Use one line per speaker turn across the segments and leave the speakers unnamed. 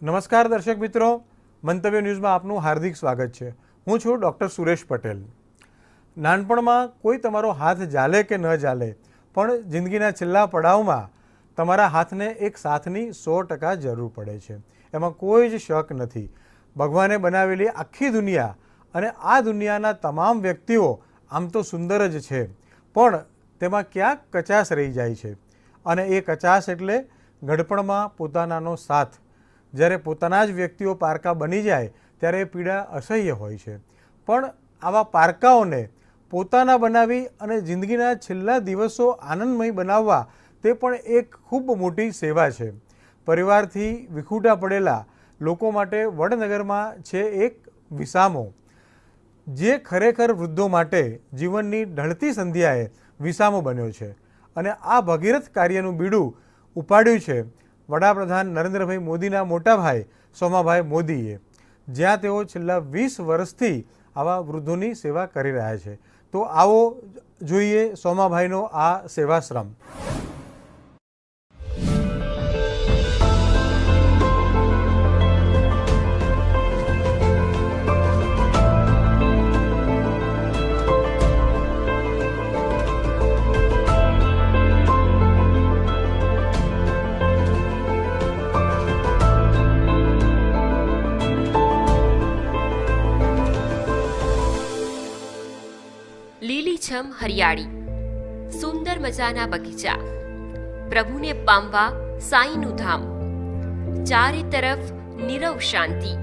નમસ્કાર દર્શક મિત્રો, મંતવ્ય ન્યૂઝમાં આપનું હાર્દિક સ્વાગત છે। હું છું ડૉક્ટર સુરેશ પટેલ। નાનપણમાં કોઈ તમારો હાથ ઝાલે કે ન ઝાલે, પણ જિંદગીના છેલ્લા પડાવમાં તમારા હાથને એક સાથની 100% જરૂર પડે છે। એમાં કોઈ જ શક નથી। ભગવાને બનાવેલી આખી દુનિયા અને આ દુનિયાના તમામ વ્યક્તિઓ આમ તો સુંદર જ છે, પણ તેમાં ક્યાંક કચાશ રહી જાય છે, અને એ કચાશ એટલે ઘડપણમાં પોતાનાનો સાથ। જ્યારે પોતાના જ વ્યક્તિઓ પારકા બની જાય ત્યારે એ પીડા અસહ્ય હોય છે, પણ આવા પારકાઓને પોતાના બનાવી અને જિંદગીના છેલ્લા દિવસો આનંદમય બનાવવા તે પણ એક ખૂબ મોટી સેવા છે। પરિવારથી વિખૂટા પડેલા લોકો માટે વડનગરમાં છે એક વિસામો, જે ખરેખર વૃદ્ધો માટે જીવનની ઢળતી સંધ્યાએ વિસામો બન્યો છે, અને આ ભગીરથ કાર્યનું બીડું ઉપાડ્યું છે વડાપ્રધાન નરેન્દ્રભાઈ મોદીના મોટા ભાઈ સોમાભાઈ મોદીએ, જ્યાં તેઓ છેલ્લા 20 વર્ષથી આવા વૃદ્ધોની સેવા કરી રહ્યા છે। તો આવો જોઈએ સોમાભાઈનો આ સેવાશ્રમ।
લીલીછમ હરિયાળી, સુંદર મજાના બગીચા, પ્રભુને પામવા સાઈનું ધામ, ચારે તરફ નીરવ શાંતિ,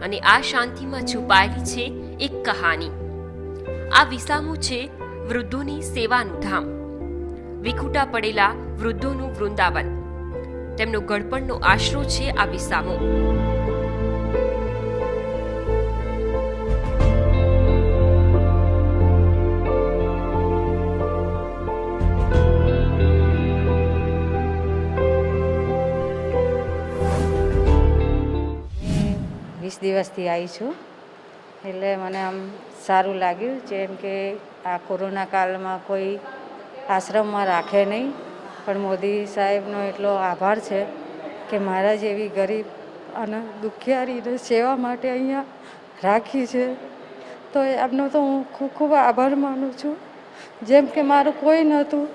અને આ શાંતિમાં છુપાયેલી છે એક કહાની। આ વિસામો છે વૃદ્ધોની સેવાનું ધામ, વિખૂટા પડેલા વૃદ્ધોનું વૃંદાવન, તેમનો ગળપણનો આશરો છે આ વિસામો।
દિવસથી આવી છું, એટલે મને આમ સારું લાગ્યું। જેમ કે આ કોરોના કાળમાં કોઈ આશ્રમમાં રાખે નહીં, પણ મોદી સાહેબનો એટલો આભાર છે કે મારા જેવી ગરીબ અને દુખિયારીને સેવા માટે અહીંયા રાખી છે, તો એમનો તો હું ખૂબ ખૂબ આભાર માનું છું। જેમ કે મારું કોઈ નહોતું,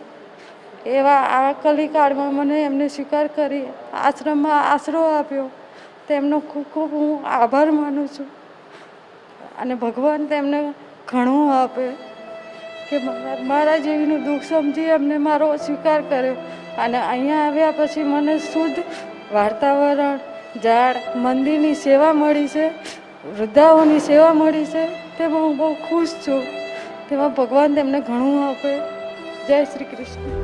એવા આ કલીકાળમાં મને એમને સ્વીકાર કરી આશ્રમમાં આશરો આપ્યો, તેમનો ખૂબ ખૂબ હું આભાર માનું છું। અને ભગવાન તેમને ઘણું આપે કે મારા જેવીનું દુઃખ સમજી એમને મારો સ્વીકાર કર્યો, અને અહીંયા આવ્યા પછી મને શુદ્ધ વાતાવરણ, ઝાડ, મંદિરની સેવા મળી છે, વૃદ્ધાઓની સેવા મળી છે, તેમાં હું બહુ ખુશ છું। તેમાં ભગવાન તેમને ઘણું આપે। જય શ્રી કૃષ્ણ।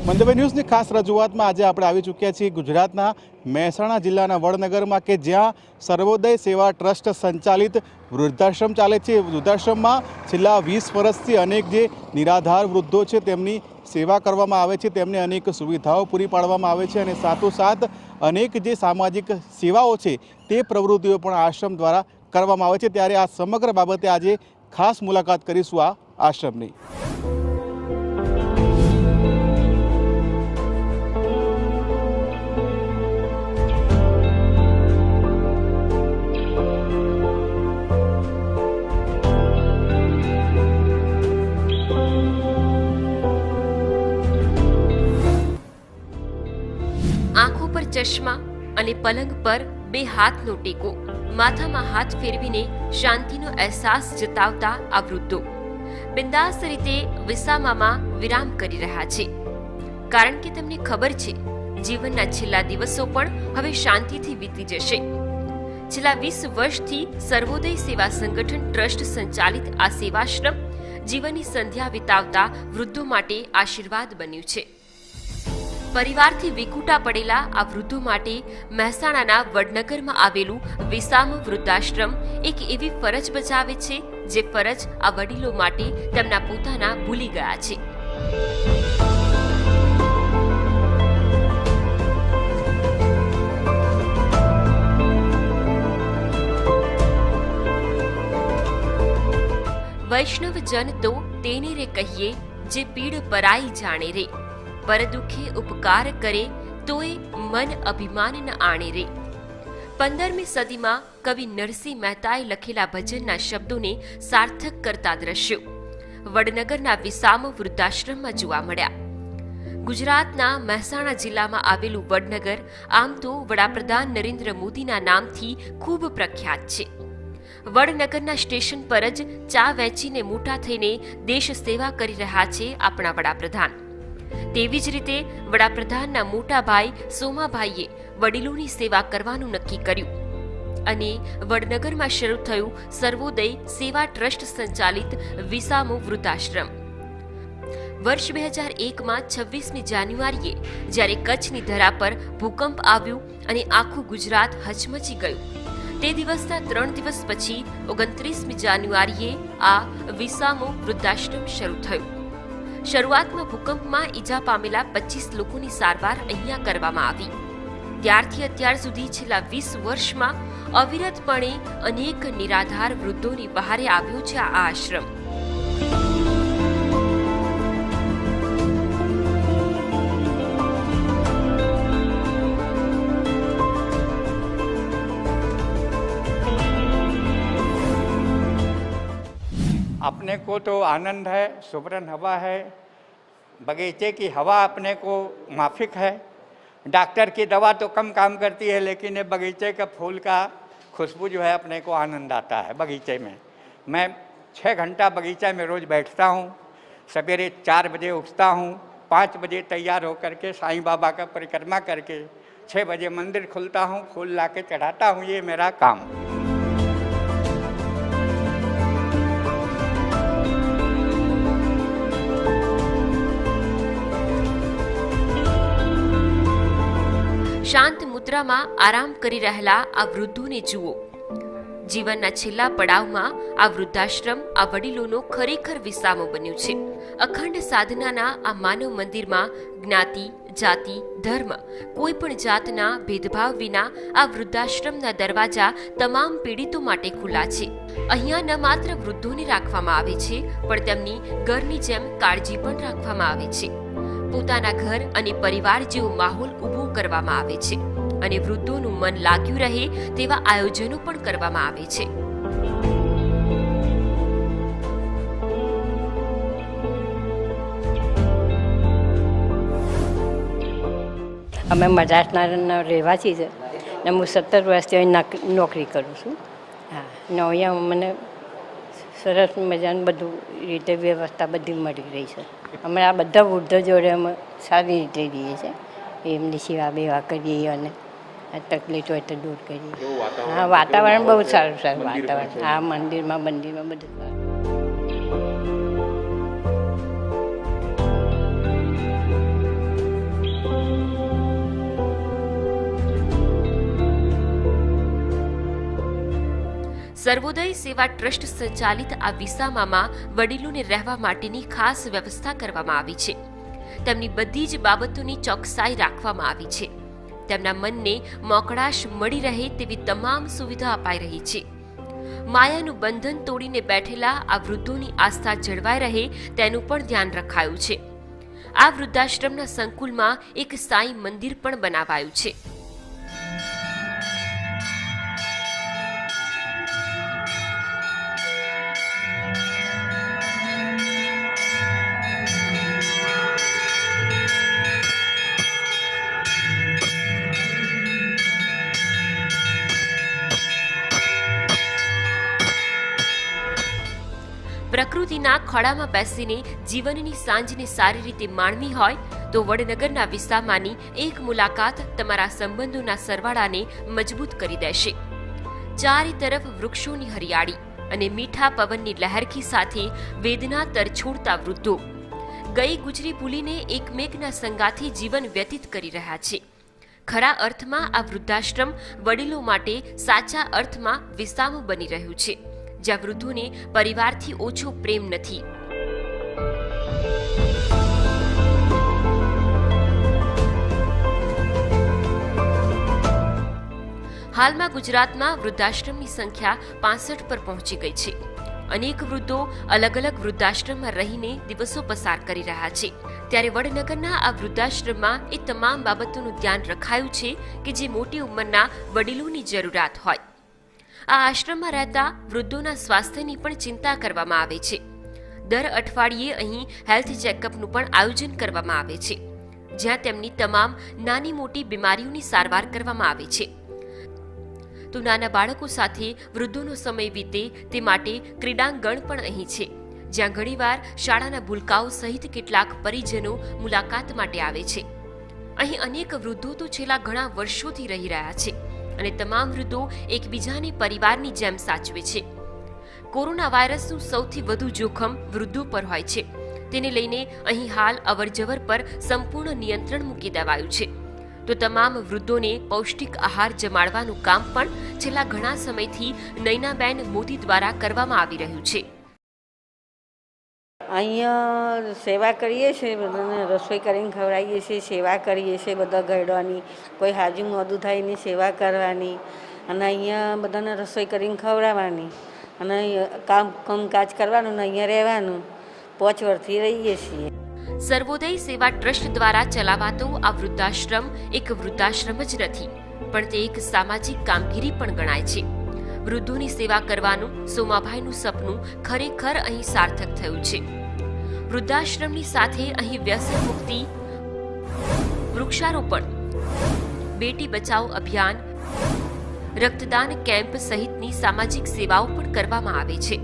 મંતવ્ય ન્યૂઝની ખાસ રજૂઆતમાં આજે આપણે આવી ચૂક્યા છીએ ગુજરાતના મહેસાણા જિલ્લાના વડનગરમાં, કે જ્યાં સર્વોદય સેવા ટ્રસ્ટ સંચાલિત વૃદ્ધાશ્રમ ચાલે છે। વૃદ્ધાશ્રમમાં છેલ્લા 20 વર્ષથી અનેક જે નિરાધાર વૃદ્ધો છે તેમની સેવા કરવામાં આવે છે, તેમને અનેક સુવિધાઓ પૂરી પાડવામાં આવે છે, અને સાથોસાથ અનેક જે સામાજિક સેવાઓ છે તે પ્રવૃત્તિઓ પણ આશ્રમ દ્વારા કરવામાં આવે છે। ત્યારે આ સમગ્ર બાબતે આજે ખાસ મુલાકાત કરીશું આ આશ્રમની।
આંખો પર ચશ્મા અને પલંગ પર બે હાથનો ટેકો, માથામાં હાથ ફેરવીને શાંતિનો અહેસાસ જતાવતા આ વૃદ્ધો બિંદાસ રીતે વિસામામાં વિરામ કરી રહ્યા છે, કારણ કે તેમને ખબર છે જીવનના છેલ્લા દિવસો પણ હવે શાંતિથી વીતી જશે। છેલ્લા 20 વર્ષથી સર્વોદય સેવા સંગઠન ટ્રસ્ટ સંચાલિત આ સેવાશ્રમ જીવનની સંધ્યા વિતાવતા વૃદ્ધો માટે આશીર્વાદ બન્યું છે। પરિવારથી વિખૂટા પડેલા આ વૃદ્ધો માટે મહેસાણાના વડનગરમાં આવેલું વિસામો વૃદ્ધાશ્રમ એક એવી ફરજ બજાવે છે જે ફરજ આ વડીલો માટે તેમના પોતાના ભૂલી ગયા છે। વૈષ્ણવજન તો તેને રે કહીએ જે પીડ પરાઈ જાણે રે, પર દુખે ઉપકાર કરે તોય મન અભિમાન ન આણે રે. 15મી સદીમાં કવિ નરસિંહ મહેતાએ લખેલા ભજનના શબ્દોને સાર્થક કરતા દ્રશ્યો વડનગરના વિસામો વૃદ્ધાશ્રમમાં જોવા મળ્યા. ગુજરાતના મહેસાણા જિલ્લામાં આવેલું વડનગર આમ તો વડાપ્રધાન નરેન્દ્ર મોદીના નામથી ખૂબ પ્રખ્યાત છે. વડનગરના સ્ટેશન પર જ ચા વેચીને મોટા થઈને દેશ સેવા કરી રહ્યા છે આપણા વડાપ્રધાન. તેવી જ રીતે વડાપ્રધાનના મોટા ભાઈ સોમાભાઈએ વડીલોની સેવા કરવાનું નક્કી કર્યું અને વડનગરમાં શરૂ થયું સર્વોદય સેવા ટ્રસ્ટ સંચાલિત વિસામો વૃદ્ધાશ્રમ. વર્ષ 2001માં 26મી જાન્યુઆરીએ જ્યારે કચ્છની ધરા પર ભૂકંપ આવ્યું અને આખું ગુજરાત હચમચી ગયું, તે દિવસના 3 દિવસ પછી 29મી જાન્યુઆરીએ આ વિસામો વૃદ્ધાશ્રમ શરૂ થયું. શરૂઆતમાં ભૂકંપમાં ઈજા પામેલા 25 લોકોની સારવાર અહીંયા કરવામાં આવી. ત્યારથી અત્યાર સુધી છેલ્લા 20 વર્ષમાં અવિરતપણે અનેક નિરાધાર વૃદ્ધોની બહારે આવ્યો છે આ આશ્રમ.
अपने को तो आनंद है, सुबरन हवा है, बगीचे की हवा अपने को माफिक है. डॉक्टर की दवा तो कम काम करती है, लेकिन ये बगीचे का फूल का खुशबू जो है अपने को आनंद आता है बगीचे में. मैं 6 घंटा बगीचा में रोज़ बैठता हूँ. सवेरे 4 बजे उठता हूँ, 5 बजे तैयार होकर के साईं बाबा का परिक्रमा करके 6 बजे मंदिर खुलता हूँ, फूल ला के चढ़ाता हूँ. ये मेरा काम.
શાંત મુદ્રામાં આરામ કરી રહેલા આ વૃદ્ધોને જુઓ. જીવનના છેલ્લા પડાવમાં આ વૃદ્ધાશ્રમ આ વડીલોનો ખરેખર વિસામો બન્યું છે. અખંડ સાધનાના આ માનવ મંદિરમાં જ્ઞાતિ, જાતિ, ધર્મ કોઈ પણ જાતના ભેદભાવ વિના આ વૃદ્ધાશ્રમના દરવાજા તમામ પીડિતો માટે ખુલ્લા છે. અહીંયા ન માત્ર વૃદ્ધોને રાખવામાં આવે છે, પણ તેમની ઘરની જેમ કાળજી પણ રાખવામાં આવે છે. પોતાના ઘર અને પરિવાર જેવો માહોલ ઊભો કરવામાં આવે છે અને વૃદ્ધોનું મન લાગ્યું રહે તેવા આયોજનો પણ કરવામાં આવે છે.
અમે મદ્રાસના રહેવાસી છે ને હું 17 વર્ષથી અહીં નોકરી કરું છું. હા ને અહીંયા મને સરસ મજાનું બધું રીતે વ્યવસ્થા બધી મળી રહી છે. અમે આ બધા વૃદ્ધો જોડે અમે સારી રીતે રહીએ છીએ. એમની સેવા બેવા કરીએ અને તકલીફ હોય તો દૂર કરીએ. હા વાતાવરણ બહુ સારું વાતાવરણ. આ મંદિરમાં બધું સારું.
સર્વોદય સેવા ટ્રસ્ટ સંચાલિત આ વિસામામાં વડીલોને રહેવા માટેની ખાસ વ્યવસ્થા કરવામાં આવી છે. તેમની બધી જ બાબતોની ચોકસાઈ રાખવામાં આવી છે. તેમના મનને મોકળાશ મળી રહે તેવી તમામ સુવિધા અપાઈ રહી છે. માયાનું બંધન તોડીને બેઠેલા આ વૃદ્ધોની આસ્થા જળવાઈ રહે તેનું પણ ધ્યાન રખાયું છે. આ વૃદ્ધાશ્રમના સંકુલમાં એક સાંઈ મંદિર પણ બનાવાયું છે. પ્રકૃતિના ખોળામાં બેસીને જીવનની સાંજને સારી રીતે માણવી હોય તો વડનગરના વિસામાની એક મુલાકાત તમારા સંબંધોના સરવાળાને મજબૂત કરી દેશે. ચારે તરફ વૃક્ષોની હરિયાળી અને મીઠા પવનની લહેરખી સાથે વેદના તરછોડતા વૃદ્ધો ગઈ ગુજરી ભૂલીને એકમેકના સંગાથી જીવન વ્યતીત કરી રહ્યા છે. ખરા અર્થમાં આ વૃદ્ધાશ્રમ વડીલો માટે સાચા અર્થમાં વિસામો બની રહ્યું છે, જ્યાં વૃદ્ધોને પરિવારથી ઓછો પ્રેમ નથી. હાલમાં ગુજરાતમાં વૃદ્ધાશ્રમની સંખ્યા 65 પર પહોંચી ગઈ છે અનેક વૃદ્ધો અલગ અલગ વૃદ્ધાશ્રમમાં રહીને દિવસો પસાર કરી રહ્યા છે. ત્યારે વડનગરના આ વૃદ્ધાશ્રમમાં એ તમામ બાબતોનું ધ્યાન રખાયું છે કે જે મોટી ઉંમરના વડીલોની જરૂરિયાત હોય. આ આશ્રમમાં રહેતા વૃદ્ધોના સ્વાસ્થ્યની પણ ચિંતા કરવામાં આવે છે. દર અઠવાડિયે અહીં હેલ્થ ચેકઅપનું પણ આયોજન કરવામાં આવે છે, જ્યાં તેમની તમામ નાની મોટી બીમારીઓની સારવાર કરવામાં આવે છે. તો નાના બાળકો સાથે વૃદ્ધોનો સમય વીતે તે માટે ક્રીડાંગણ પણ અહીં છે, જ્યાં ઘણીવાર શાળાના ભૂલકાઓ સહિત કેટલાક પરિજનો મુલાકાત માટે આવે છે. અહીં અનેક વૃદ્ધો તો છેલ્લા ઘણા વર્ષોથી રહી રહ્યા છે અને તમામ વૃદ્ધો એકબીજાને પરિવારની જેમ સાચવે છે. કોરોના વાયરસનું સૌથી વધુ જોખમ વૃદ્ધો પર હોય છે. તેને લઈને અહીં હાલ અવરજવર પર સંપૂર્ણ નિયંત્રણ મૂકી દેવાયું છે. તો તમામ વૃદ્ધોને પૌષ્ટિક આહાર જમાડવાનું કામ પણ છેલ્લા ઘણા સમયથી નયનાબેન મોદી દ્વારા કરવામાં આવી રહ્યું છે.
અહીંયા સેવા કરીએ છીએ, બધાને રસોઈ કરીને ખવડાવીએ છીએ, સેવા કરીએ છીએ બધા ગરડાની, કોઈ હાજુ મોડું થાય એની સેવા કરવાની અને અહીંયા બધાને રસોઈ કરીને ખવડાવવાની અને કામકાજ કરવાનું ને અહીંયા રહેવાનું. 5 વર્ષથી રહીએ છીએ.
સર્વોદય સેવા ટ્રસ્ટ દ્વારા ચલાવાતો આ વૃદ્ધાશ્રમ એક વૃદ્ધાશ્રમ જ નથી, પણ તે એક સામાજિક કામગીરી પણ ગણાય છે. વૃદ્ધોની સેવા કરવાનું સોમાભાઈનું સપનું ખરેખર અહીં સાર્થક થયું છે. વૃદ્ધાશ્રમની સાથે અહીં વ્યસન મુક્તિ, વૃક્ષારોપણ, બેટી બચાવો અભિયાન, રક્તદાન કેમ્પ સહિતની સામાજિક સેવાઓ પણ કરવામાં આવે છે.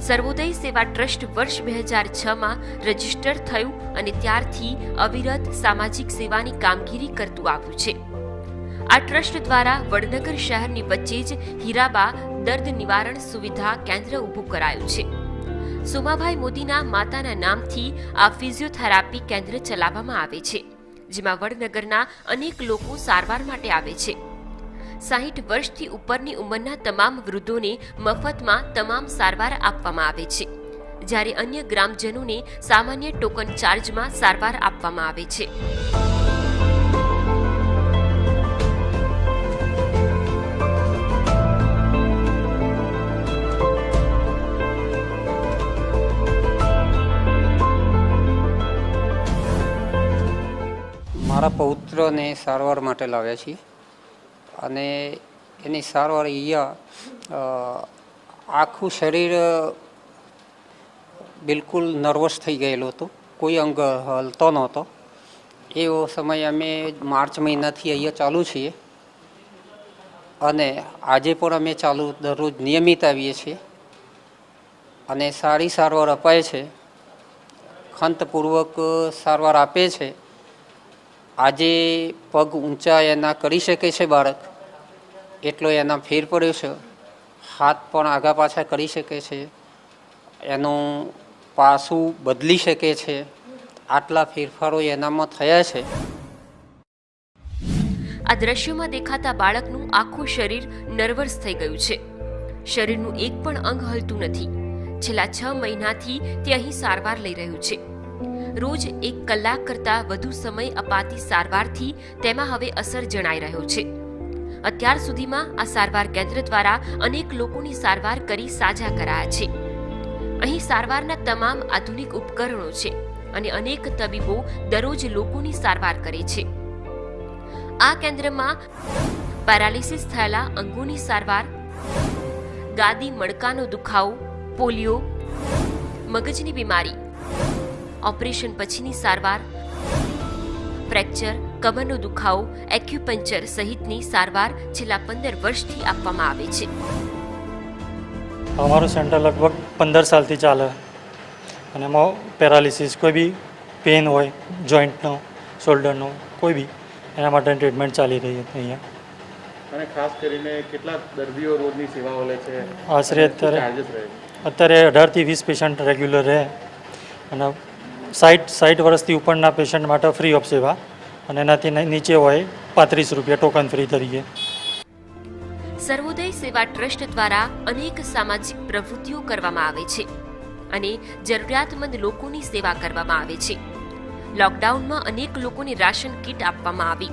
સર્વોદય સેવા ટ્રસ્ટ વર્ષ 2006માં રજીસ્ટર થયું અને ત્યારથી અવિરત સામાજિક સેવાની કામગીરી કરતું આવ્યું છે. આ ટ્રસ્ટ દ્વારા વડનગર શહેરની વચ્ચે જ હીરાબા દર્દ નિવારણ સુવિધા કેન્દ્ર ઊભું કરાયું છે. સોમાભાઈ મોદીના માતાના નામથી આ ફિઝિયોથેરાપી કેન્દ્ર ચલાવવામાં આવે છે, જેમાં વડનગરના અનેક લોકો સારવાર માટે આવે છે. 60 વર્ષથી ઉપરની ઉંમરના તમામ વૃદ્ધોને મફતમાં તમામ સારવાર આપવામાં આવે છે, જ્યારે અન્ય ગ્રામજનોને સામાન્ય ટોકન ચાર્જમાં સારવાર આપવામાં આવે છે.
મારા પૌત્રને સારવાર માટે લાવ્યા છીએ અને એની સારવાર અહીંયા આખું શરીર બિલકુલ નર્વસ થઈ ગયેલું હતું, કોઈ અંગ હલતો નહોતો. એવો સમય અમે માર્ચ મહિનાથી અહીંયા ચાલુ છીએ અને આજે પણ અમે ચાલુ દરરોજ નિયમિત આવીએ છીએ અને સારી સારવાર અપાય છે, ખંતપૂર્વક સારવાર આપે છે. આજે પગ ઊંચા એના કરી શકે છે બાળક, એટલો એના ફેર પડ્યો છે. હાથ પણ આગા પાછા કરી શકે છે, એનું પાસું બદલી શકે છે. આટલા ફેરફારો એનામાં થયા છે.
આ દ્રશ્યોમાં દેખાતા બાળકનું આખું શરીર નર્વસ થઈ ગયું છે. શરીરનું એક પણ અંગ હલતું નથી. છેલ્લા 6 મહિનાથી તે અહીં સારવાર લઈ રહ્યું છે. રોજ 1 કલાક કરતાં વધુ સમય અપાતી સારવારથી તેમાં હવે અસર જણાઈ રહ્યો છે. અત્યાર સુધીમાં આ સારવાર કેન્દ્ર દ્વારા અનેક લોકોની સારવાર કરી સાજા કરાયા છે. અહીં સારવારના તમામ આધુનિક ઉપકરણો છે અને અનેક તબીબો દરરોજ લોકોની સારવાર કરે છે. આ કેન્દ્રમાં પેરાલિસિસ થયેલા અંગોની સારવાર, ગાદી મણકાનો દુખાવો, પોલિયો, મગજની બીમારી, ઓપરેશન પછીની સારવાર, ફ્રેક્ચર, કમરનો દુખાવો, એક્યુપંચર સહિતની સારવાર છેલ્લા 15 વર્ષથી આપવામાં આવે છે.
અમારું સેન્ટર લગભગ 15 સાલથી ચાલે અને એમાં પેરાલિસિસ, કોઈ બી પેન હોય જોઈન્ટનો, શોલ્ડરનો, કોઈ બી એના માટે ટ્રીટમેન્ટ ચાલી રહી હતી અહીંયા.
અને ખાસ કરીને કેટલા દર્દીઓ રોજની સેવાઓ લે છે?
આશરે અત્યારે 18 થી 20 પેશન્ટ રેગ્યુલર રહે અને 60 વર્ષથી ઉપરના પેશન્ટ માટે ફ્રી ઓફ સેવા અને એનાથી નીચે હોય 35 રૂપિયા ટોકન ફ્રી તરીકે.
સર્વોદય સેવા ટ્રસ્ટ દ્વારા અનેક સામાજિક પ્રવૃત્તિઓ કરવામાં આવે છે અને જરૂરિયાતમંદ લોકોની સેવા કરવામાં આવે છે. લોકડાઉનમાં અનેક લોકોને રાશન કીટ આપવામાં આવી.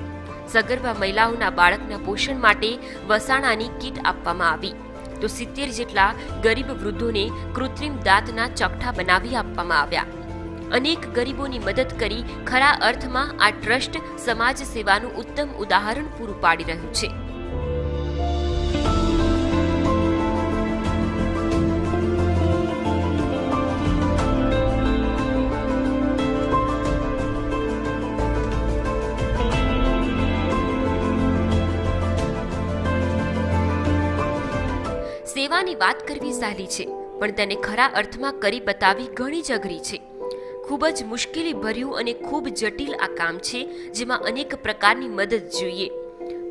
સગર્ભા મહિલાઓના બાળકના પોષણ માટે વસાણાની કીટ આપવામાં આવી. તો 70 જેટલા ગરીબ વૃદ્ધોને કૃત્રિમ દાંતના ચપટા બનાવી આપવામાં આવ્યા. અનેક ગરીબોની મદદ કરી ખરા અર્થમાં આ ટ્રસ્ટ સમાજ સેવાનું ઉત્તમ ઉદાહરણ પૂરું પાડી રહ્યું છે. સેવાની વાત કરવી સહેલી છે, પણ તેને ખરા અર્થમાં કરી બતાવી ઘણી જ અઘરી છે. ખૂબ જ મુશ્કેલી ભર્યું અને ખૂબ જટિલ આ કામ છે, જેમાં અનેક પ્રકારની મદદ જોઈએ.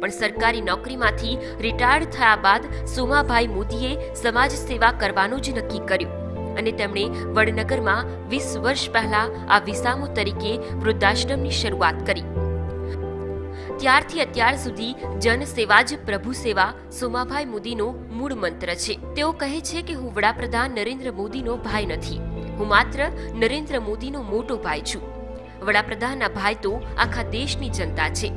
પણ સરકારી નોકરીમાંથી રિટાયર્ડ થયા બાદ સોમાભાઈ મોદીએ સમાજ સેવા કરવાનું જ નક્કી કર્યું અને તેમણે વડનગરમાં 20 વર્ષ પહેલા આ વિસામો તરીકે વૃદ્ધાશ્રમની શરૂઆત કરી. ત્યારથી અત્યાર સુધી જનસેવા જ પ્રભુ સેવા સોમાભાઈ મોદીનો મૂળ મંત્ર છે. તેઓ કહે છે કે હું વડાપ્રધાન નરેન્દ્ર મોદીનો ભાઈ નથી, હું માત્ર નરેન્દ્ર મોદીનો મોટો ભાઈ છું. વડાપ્રધાનના ભાઈ તો આખા દેશની જનતા છે.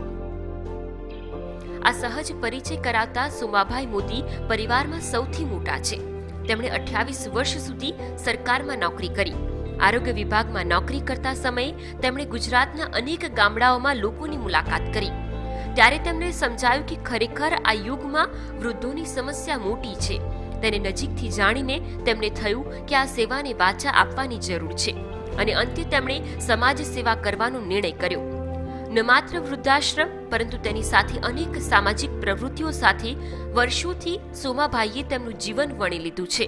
આ સહજ પરિચય કરાવતા સોમાભાઈ મોદી પરિવારમાં સૌથી મોટા છે. તેમણે 28 વર્ષ સુધી સરકારમાં નોકરી કરી. આરોગ્ય વિભાગમાં નોકરી કરતા સમયે તેમણે ગુજરાતના અનેક ગામડાઓમાં લોકોની મુલાકાત કરી. ત્યારે તેમને સમજાયું કે ખરેખર આ યુગમાં વૃદ્ધોની સમસ્યા મોટી છે. તેને નજીકથી જાણીને તેમને થયું કે આ સેવાને વાચા આપવાની જરૂર છે અને અંતે તેમણે સમાજ સેવા કરવાનો નિર્ણય કર્યો. ન માત્ર વૃદ્ધાશ્રમ પરંતુ તેની સાથે અનેક સામાજિક પ્રવૃત્તિઓ સાથે વર્ષોથી સોમાભાઈએ તેમનું જીવન વણી લીધું છે.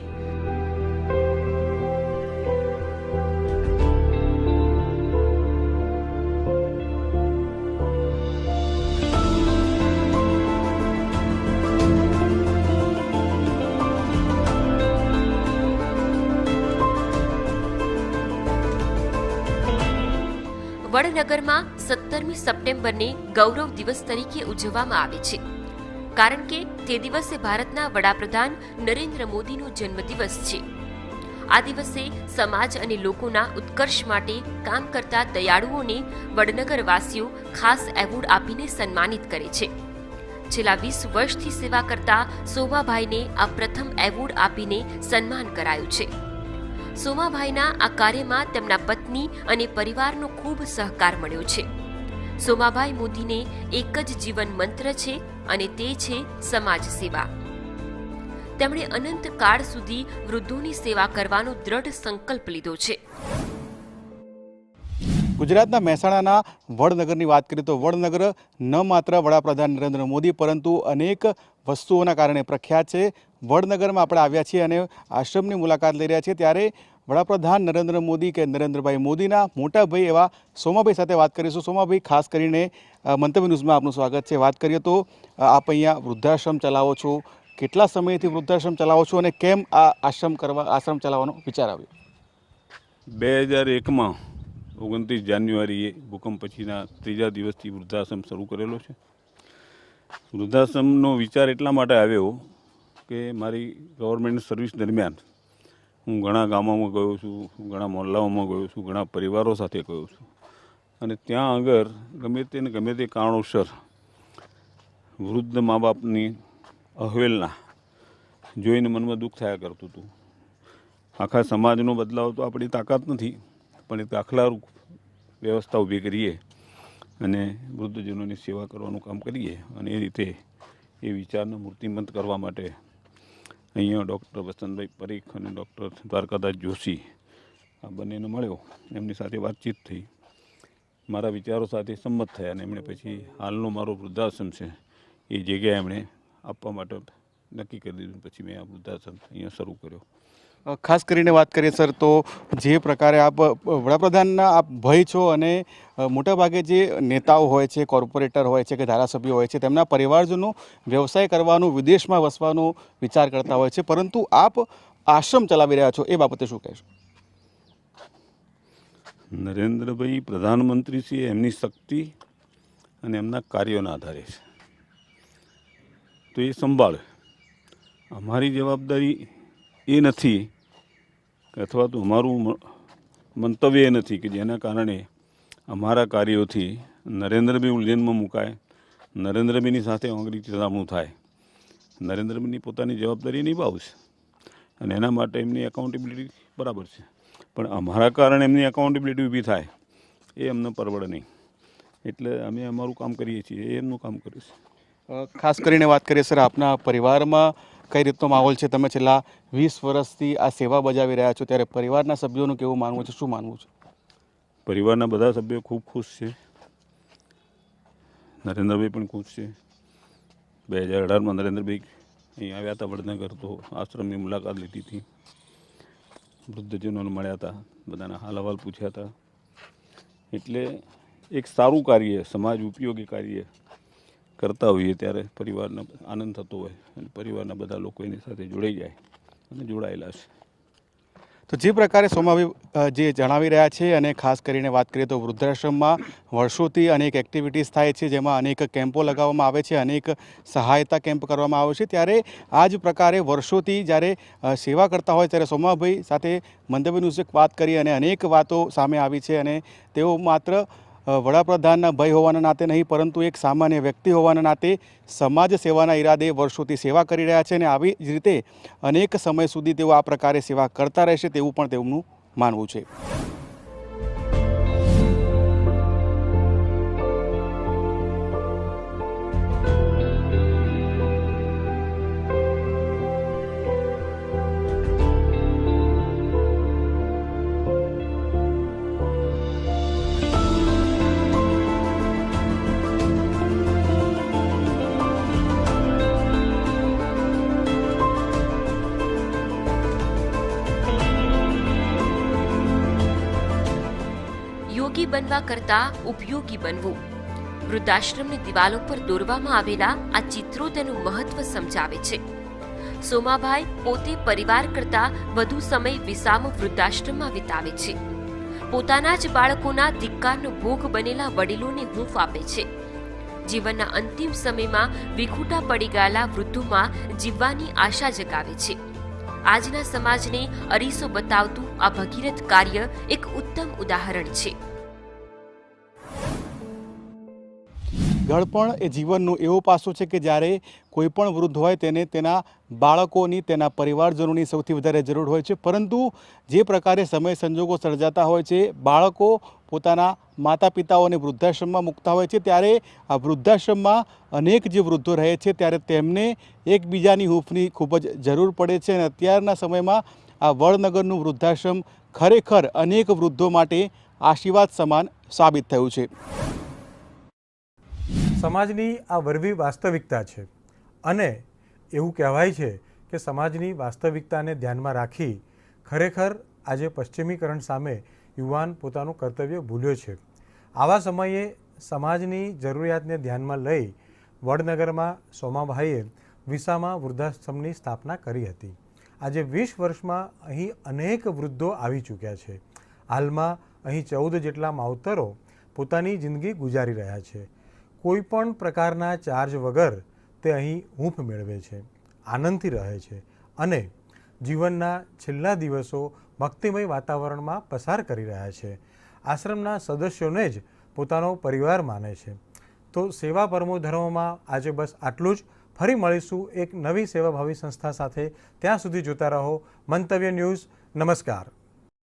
વડનગરમાં 17મી સપ્ટેમ્બરને ગૌરવ દિવસ તરીકે ઉજવવામાં આવે છે, કારણ કે તે દિવસે ભારતના વડાપ્રધાન નરેન્દ્ર મોદીનો જન્મદિવસ છે. આ દિવસે સમાજ અને લોકોના ઉત્કર્ષ માટે કામ કરતા દયાળુઓને વડનગરવાસીઓ ખાસ એવોર્ડ આપીને સન્માનિત કરે છે. છેલ્લા 20 વર્ષથી સેવા કરતા સોમાભાઈને આ પ્રથમ એવોર્ડ આપીને સન્માન કરાયું છે. સોમાભાઈના આ કાર્યમાં તેમના પત્ની અને પરિવારનો ખૂબ સહકાર મળ્યો છે. સોમાભાઈ મોદીને એક જ જીવન મંત્ર છે અને તે છે સમાજ સેવા. તેમણે અનંત કાળ સુધી વૃદ્ધોની સેવા કરવાનો દ્રઢ સંકલ્પ લીધો છે.
ગુજરાતના મહેસાણાના વડનગરની વાત કરીએ તો વડનગર ન માત્ર વડાપ્રધાન નરેન્દ્ર મોદી પરંતુ અનેક વસ્તુઓના કારણે પ્રખ્યાત છે. વડનગરમાં આપણે આવ્યા છીએ અને આશ્રમની મુલાકાત લઈ રહ્યા છીએ. ત્યારે વડાપ્રધાન નરેન્દ્ર મોદી કે નરેન્દ્રભાઈ મોદીના મોટા ભાઈ એવા સોમાભાઈ સાથે વાત કરીશું. સોમાભાઈ, ખાસ કરીને મંતવ્ય ન્યૂઝમાં આપનું સ્વાગત છે. વાત કરીએ તો આપ અહીંયા વૃદ્ધાશ્રમ ચલાવો છો. કેટલા સમયથી વૃદ્ધાશ્રમ ચલાવો છો અને કેમ આ આશ્રમ ચલાવવાનો વિચાર આવ્યો?
2001માં 29 જાન્યુઆરીએ ભૂકંપ પછીના 3જા દિવસથી વૃદ્ધાશ્રમ શરૂ કરેલો છે. વૃદ્ધાશ્રમનો વિચાર એટલા માટે આવ્યો કે મારી ગવર્મેન્ટ સર્વિસ દરમિયાન હું ઘણા ગામોમાં ગયો છું, ઘણા મોહલ્લાઓમાં ગયો છું, ઘણા પરિવારો સાથે ગયો છું અને ત્યાં આગળ ગમે તે કારણોસર વૃદ્ધ મા બાપની અવહેલના જોઈને મનમાં દુઃખ થયા કરતું હતું. આખા સમાજનો બદલાવ તો આપણી તાકાત નથી, પણ એ દાખલારૂપ વ્યવસ્થા ઊભી કરીએ અને વૃદ્ધજનોની સેવા કરવાનું કામ કરીએ અને એ રીતે એ વિચારને મૂર્તિમંત કરવા માટે અહીંયા ડૉક્ટર વસંતભાઈ પરીખ અને ડૉક્ટર દ્વારકાદાસ જોશી આ બંનેને મળ્યો. એમની સાથે વાતચીત થઈ, મારા વિચારો સાથે સંમત થયા અને એમણે પછી હાલનો મારો વૃદ્ધાશ્રમ છે એ જગ્યાએ એમણે આપવા માટે નક્કી કરી દીધું. પછી મેં આ વૃદ્ધાશ્રમ અહીંયા શરૂ કર્યો.
ખાસ કરીને વાત કરીએ સર તો જે પ્રકારે આપ વડાપ્રધાનના આપ ભાઈ છો અને મોટાભાગે જે નેતાઓ હોય છે, કોર્પોરેટર હોય છે કે ધારાસભ્યો હોય છે, તેમના પરિવારજનો વ્યવસાય કરવાનું, વિદેશમાં વસવાનો વિચાર કરતા હોય છે, પરંતુ આપ આશ્રમ ચલાવી રહ્યા છો, એ બાબતે શું કહેશો?
નરેન્દ્રભાઈ પ્રધાનમંત્રી છે એમની શક્તિ અને એમના કાર્યોના આધારે છે, તો એ સંભાળે. અમારી જવાબદારી એ નથી અથવા તો અમારું મંતવ્ય એ નથી કે જેના કારણે અમારા કાર્યોથી નરેન્દ્રભાઈ ઉલઝનમાં મુકાય, નરેન્દ્રભાઈની સાથે આંગળી ચલામણું થાય. નરેન્દ્રભાઈની પોતાની જવાબદારી નિભાવશે અને એના માટે એમની એકાઉન્ટેબિલિટી બરાબર છે, પણ અમારા કારણે એમની એકાઉન્ટેબિલિટી ઊભી થાય એ અમને પરવડે નહીં. એટલે અમે અમારું કામ કરીએ છીએ, એ એમનું કામ કરે છે.
ખાસ કરીને વાત કરીએ સર, આપના પરિવારમાં કઈ રીતનો માહોલ છે? તમે છેલ્લા 20 વર્ષથી આ સેવા બજાવી રહ્યા છો, ત્યારે પરિવારના સભ્યોનું કેવું માનવું છે, શું માનવું છે?
પરિવારના બધા સભ્યો ખૂબ ખુશ છે. નરેન્દ્રભાઈ પણ ખુશ છે. 2018માં નરેન્દ્રભાઈ અહીં આવ્યા હતા વડનગર, તો આશ્રમની મુલાકાત લીધી હતી, વૃદ્ધજનોને મળ્યા હતા, બધાના હાલ અહેવાલ પૂછ્યા હતા. એટલે એક સારું કાર્ય, સમાજ ઉપયોગી કાર્ય કરતા હોઈએ ત્યારે પરિવારને આનંદ થતો હોય અને પરિવારના બધા લોકો એની સાથે જોડાઈ જાય અને જોડાયેલા છે.
તો જે પ્રકારે સોમાભાઈ જે જણાવી રહ્યા છે, અને ખાસ કરીને વાત કરીએ તો વૃદ્ધાશ્રમમાં વર્ષોથી અનેક એક્ટિવિટીઝ થાય છે, જેમાં અનેક કેમ્પો લગાવવામાં આવે છે, અનેક સહાયતા કેમ્પ કરવામાં આવે છે. ત્યારે આ જ પ્રકારે વર્ષોથી જ્યારે સેવા કરતા હોય ત્યારે સોમાભાઈ સાથે મંતવ્ય ન્યૂઝે વાત કરી અને અનેક વાતો સામે આવી છે. અને તેઓ માત્ર વડાપ્રધાનના ભય હોવાના નાતે નહીં, પરંતુ એક સામાન્ય વ્યક્તિ હોવાના નાતે સમાજ સેવાના ઈરાદે વર્ષોથી સેવા કરી રહ્યા છે અને આવી જ રીતે અનેક સમય સુધી તેઓ આ પ્રકારે સેવા કરતા રહેશે તેવું પણ તેમનું માનવું છે.
યોગી બનવા કરતા ઉપયોગી બનવું. વૃદ્ધાશ્રમની દિવાલો પર દોરવામાં આવેલા આ ચિત્રો તેનું મહત્વ સમજાવે છે. સોમાભાઈ પોતે પરિવાર કરતા વધુ સમય વિસામો વૃદ્ધાશ્રમમાં વિતાવે છે. પોતાના જ બાળકોના ધિક્કારનો ભોગ બનેલા વડીલોને હૂંફ આપે છે. જીવનના અંતિમ સમયમાં વિખૂટા પડી ગયેલા વૃદ્ધોમાં જીવવાની આશા જગાવે છે. આજના સમાજને અરીસો બતાવતું આ ભગીરથ કાર્ય એક ઉત્તમ ઉદાહરણ છે.
ઘડપણ એ જીવનનું એવું પાસું છે કે જ્યારે કોઈ પણ વૃદ્ધ હોય તેને તેના બાળકોની, તેના પરિવારજનોની સૌથી વધારે જરૂર હોય છે. પરંતુ જે પ્રકારે સમય સંજોગો સર્જાતા હોય છે, બાળકો પોતાના માતા પિતાઓને વૃદ્ધાશ્રમમાં મૂકતા હોય છે, ત્યારે આ વૃદ્ધાશ્રમમાં અનેક જે વૃદ્ધો રહે છે ત્યારે તેમને એકબીજાની હૂંફની ખૂબ જ જરૂર પડે છે. અને અત્યારના સમયમાં આ વડનગરનું વૃદ્ધાશ્રમ ખરેખર અનેક વૃદ્ધો માટે આશીર્વાદ સમાન સાબિત થયું છે.
સમાજની આ વરવી વાસ્તવિકતા છે અને એવું કહેવાય છે કે સમાજની વાસ્તવિકતાને ધ્યાનમાં રાખી ખરેખર આજે પશ્ચિમીકરણ સામે યુવાન પોતાનું કર્તવ્ય ભૂલ્યો છે. આવા સમયે સમાજની જરૂરિયાતને ધ્યાનમાં લઈ વડનગરમાં સોમાભાઈએ વિસામા વૃદ્ધાશ્રમની સ્થાપના કરી હતી. આજે 20 વર્ષમાં અહીં અનેક વૃદ્ધો આવી ચૂક્યા છે. હાલમાં અહીં 14 જેટલા માવતરો પોતાની જિંદગી ગુજારી રહ્યા છે. કોઈ પણ પ્રકારના ચાર્જ વગર તે અહીં હૂંફ મેળવે છે, આનંદથી રહે છે અને જીવનના છેલ્લા દિવસો ભક્તિમય વાતાવરણમાં પસાર કરી રહ્યા છે. આશ્રમના સદસ્યોને જ પોતાનો પરિવાર માને છે. તો સેવા પરમો ધર્મમાં આજે બસ આટલું જ. ફરી મળીશું એક નવી સેવાભાવી સંસ્થા સાથે. ત્યાં સુધી જોતા રહો મંતવ્ય ન્યૂઝ. નમસ્કાર.